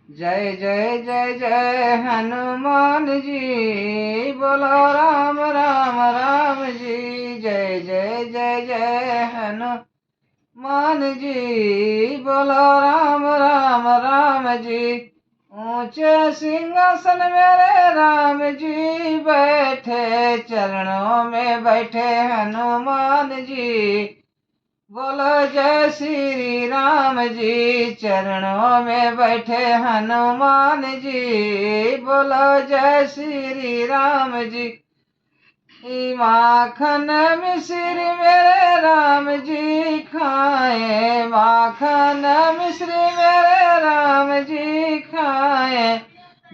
जय जय जय जय हनुमान जी, बोलो राम राम राम जी। जय जय जय जय हनुमान जी, बोलो राम राम राम जी। ऊंचे सिंहासन मेरे राम जी बैठे, चरणों में बैठे हनुमान जी। बोलो जय श्री राम जी, चरणों में बैठे हनुमान जी। बोलो जय श्री राम जी। माखन मिश्री मेरे राम जी खाए, माखन मिश्री मेरे राम जी खाए।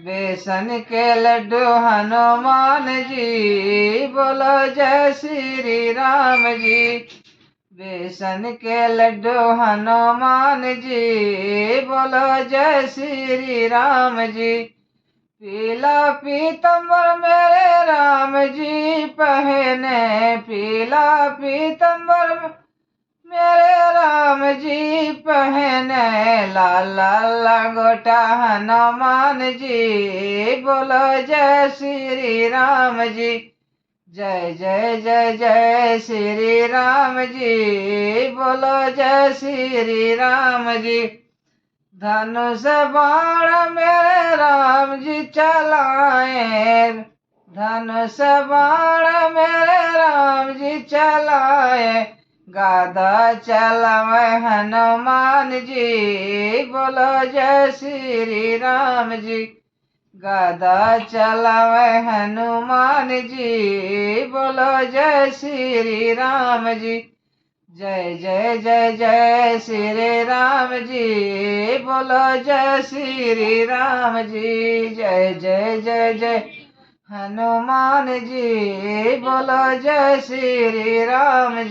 बेसन के लड्डू हनुमान जी, बोलो जय श्री राम जी। बेसन के लड्डू हनुमान जी, बोलो जय श्री राम जी। पीला पीतम्बर मेरे राम जी पहने, पीला पीतम्बर मेरे राम जी पहने। लाल लाल लंगोटा हनुमान जी, बोलो जय श्री राम जी। जय जय जय जय श्री राम जी, बोलो जय श्री राम जी। धनुष बाण मेरे राम जी चलाए, धनुष बाण मेरे राम जी चलाए। गदा चलावे हनुमान जी, बोलो जय श्री राम जी। गदा चलावे हनुमान जी, बोलो जय श्री राम जी। जय जय जय जय श्री राम जी, बोलो जय श्री राम जी। जय जय जय जय हनुमान जी, बोलो जय श्री राम जी।